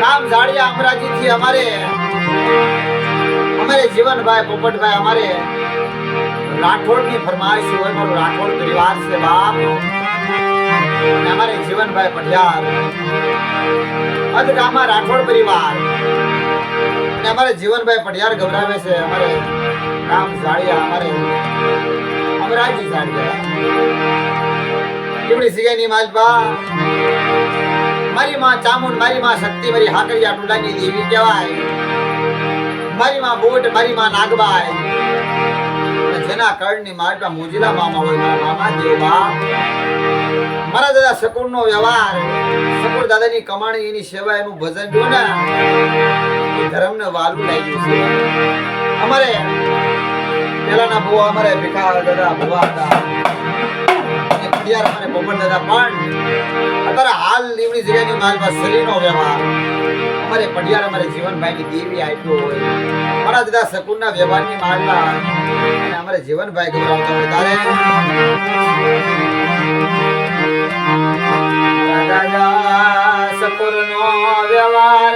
નામ જાડિયા અમરાજી થી અમારે જીવનભાઈ પોપટભાઈ અમારે રાઠોડ ની ફરમાઈશ હોય મારો રાઠોડ પરિવાર છે બાપ અને અમારે જીવનભાઈ પઢિયાર અદગામા રાઠોડ પરિવાર અને અમારે જીવનભાઈ પઢિયાર ગભરાવે છે અમારે નામ જાડિયા અમારે અમરાજી જાડિયા એવડી સિગાની માલપા મારી માં ચામુંડ મારી માં શક્તિ મારી હાકરિયા ટુડાની દેવી કહેવાય મારી માં બોટ મારી માં નાગબાઈ જેના કરણની માલપા મુજીલા મામા હોય મારા મામા દેવબા મારા દાદા શકુરનો વ્યવહાર શકુર દાદાની કમાણી એની સેવા એનું ભજન જો ને એ ધર્મને વાલું લાગ્યું છે અમારે પેલાના બુવા અમારે ભીખા દાદા બુવા હતા અત્યારે અમારે પોપટ દાદા પણ અત્યારે હાલ નીવડી જગ્યાની માલમાં શરીરનો વ્યવહાર અમારે પઢિયાર અમારે જીવનભાઈ ની દેવી આપ્યો હોય મારા દાદા શકુરના વ્યવહારની માલમાં અને અમારે જીવનભાઈ ગૌરવતા હોય તારે દાદા શકુરનો વ્યવહાર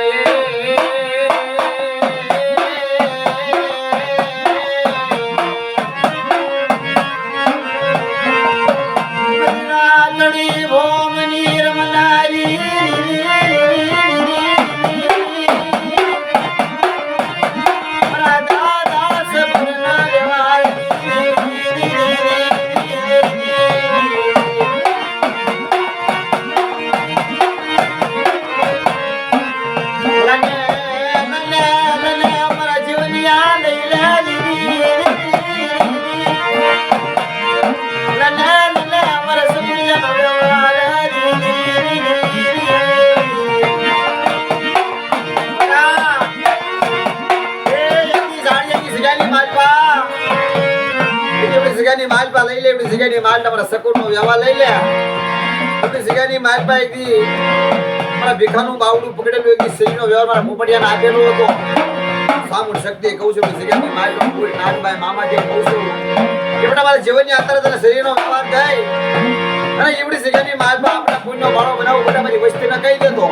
જગ્યાની માલપા લઈ લે એવી જગ્યાની માલ તમારા શકુરનો વ્યવહાર લઈ લે એવી જગ્યાની માલપા એક દી મારા ભીખાનું બાવડું પકડેલું એક દી શરીરનો વ્યવહાર મારા પોપટિયાને આપેલો હતો સામું શક્તિ કહું છું જગ્યાની માલપા પૂરી નાગભાઈ મામા જે કહું છું એ બધા મારા જીવનની અંતર તને શરીરનો વ્યવહાર થાય અને એવડી જગ્યાની માલપા આપણા પુણ્યનો ભાળો બનાવો બધા મારી વસ્તીને કહી દેતો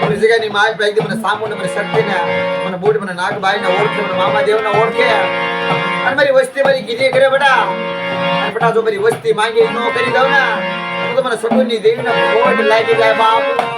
એવી જગ્યાની માલપા એક દી મને સામું ને મને શક્તિને મને બુટ મને નાગભાઈને ઓળખે મને મામા દેવને ઓળખે અને મારી વસ્તી મારી કીધી કરે બેટા અને બેટા જો મારી વસ્તી માંગી ન કરી દઉં ને તો મને શકુરની દેવીને ખોટ લાગી જાય બાપ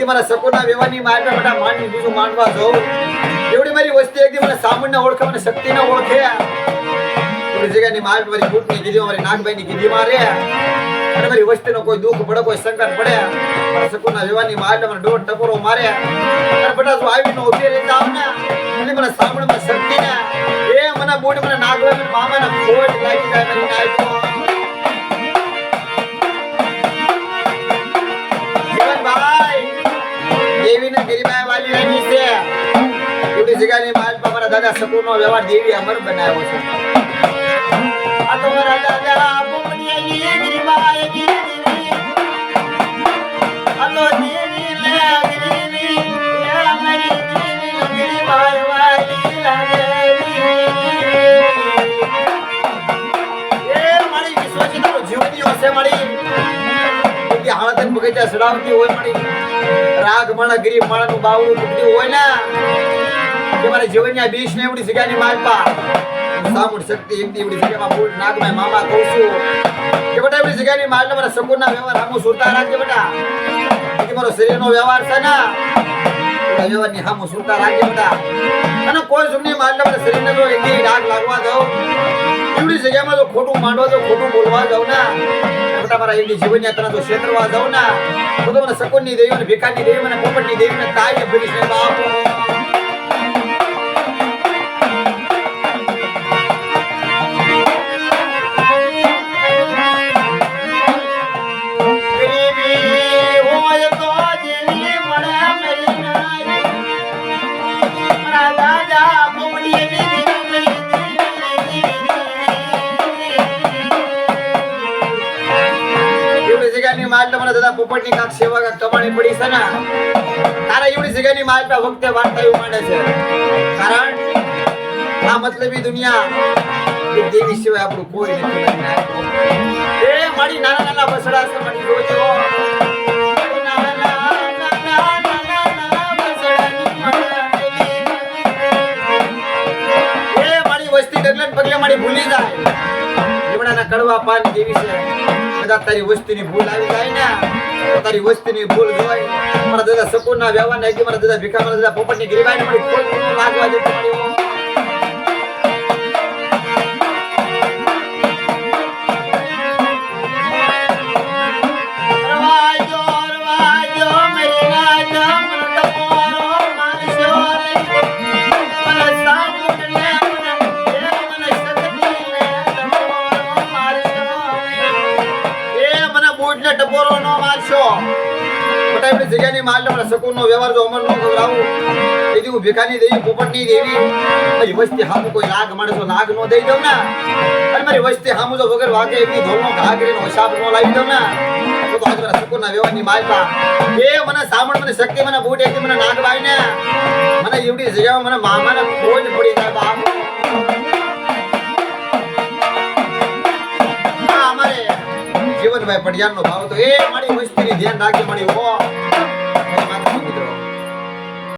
મારા શકુરના વ્યવહારની માલપા બધા માંડી બીજું માંડવા જવું એવડી મારી વસ્તી એકદી મને સામાન્ય ઓળખે મને શક્તિને ઓળખે એવડી જગ્યાની માલપા મારી ભૂતની કીધી મારી નાગભાઈની કીધી મારે અને મારી વસ્તીનો કોઈ દુઃખ પડે કોઈ સંકટ પડે મારા શકુરના વ્યવહારની માલપા મને ડોટ ટપોરો મારે અને બધા જો આવીને ઉભી રહી જાવ ને એટલે મને સાંભળમાં શક્તિને એ મને બોટ મને નાગભાઈ મને મામાના ખોટ લાગી જાય મને નાખ્યો દેવીને ગરીબાઈ વાલી રહી છે એવી જગ્યાની માલપા મારા દાદા શકુરનો વ્યવહાર દેવી અમર બનાવ્યો છે આ તો મારા દાદા પોપડિયાની ગરીબાઈ ગીરી આ તો દેવી લે ગરીબી એ અમારી દેવી ગરીબાઈ વાલી લાગે એ મારી વિશ્વાસી તો જીવની હશે મારી કે હાલતન બગીચા સડાવતી હોય મારી રાગ માણા ગરીબ માણાનું બાવડું ટુકડ્યું હોય ને કે મારે જીવનની આ બીજ ને એવડી જગ્યાની માલપા સામું શક્તિ એકદી એવડી જગ્યામાં ફૂલ નાગભાઈ મામા કહું છું કે બેટા એવડી જગ્યાની માલપા મારા શકુરના વ્યવહાર હામું સુરતા રાખજે બેટા કે મારો શરીરનો વ્યવહાર છે ને વ્યવહારની હામું સુરતા રાખજે બેટા અને કોઈ જુમની માલપા મારા શરીરને જો એકદી રાગ લાગવા દઉં એવડી જગ્યામાં જો ખોટું માંડવા દઉં ખોટું બોલવા દઉં ને બેટા મારા એવડી જીવનની તને જો ક્ષેત્રવા દઉં ને તો મને શકુરની દેવી અને ભીખાની દેવી અને પોપટની દેવીને તાય ભરીશ ને બાપ દાદા પોપટની કાક સેવા કાક કમાણી પડી છે ને તારા એવડી જગ્યાની માલપા વખતે વાર્તા એવું માંડે છે કારણ આ મતલબી દુનિયા એ દેવી સિવાય આપણું કોઈ નથી એ મારી નાના નાના બસડા છે મારી જોજો પગલે મારી ભૂલી જાય લીમડાના કડવા પાન જેવી છે કદાચ તારી વસ્તીની ભૂલ આવી જાય ને તો તારી વસ્તીની ભૂલ જોઈ મારા દાદા સકુરના વ્યવહાર નાખી મારા દાદા ભીખા મારા દાદા પોપટની ગરીબાઈને મારી કોઈ લાગવા દેતી મારી ટપોરો નો મારશો મોટા જગ્યાની માલ મને સકુનનો વ્યવહાર જો અમર નો ગવરાવું એથી હું ભીખાની દેવી પોપટની દેવી મારી વસ્તી હામું કોઈ લાગ મળે તો લાગ નો દઈ દઉં ને અને મારી વસ્તી હામું જો વગર વાગે એવી ધોળનો ઘા કરીને હિસાબ નો લાવી દઉં ને તો આજ મારા સકુનના વ્યવહારની માલપા એ મને સામણ મને શક્તિ મને બૂટ એકથી મને નાગભાઈ ને મને એવડી જગ્યામાં મને મામાને ખોજ પડી જાય બાપ જીવનભાઈ પડિયાર નો ભાવ તો એ મારી વસ્તીની ધ્યાન રાખી મળી હો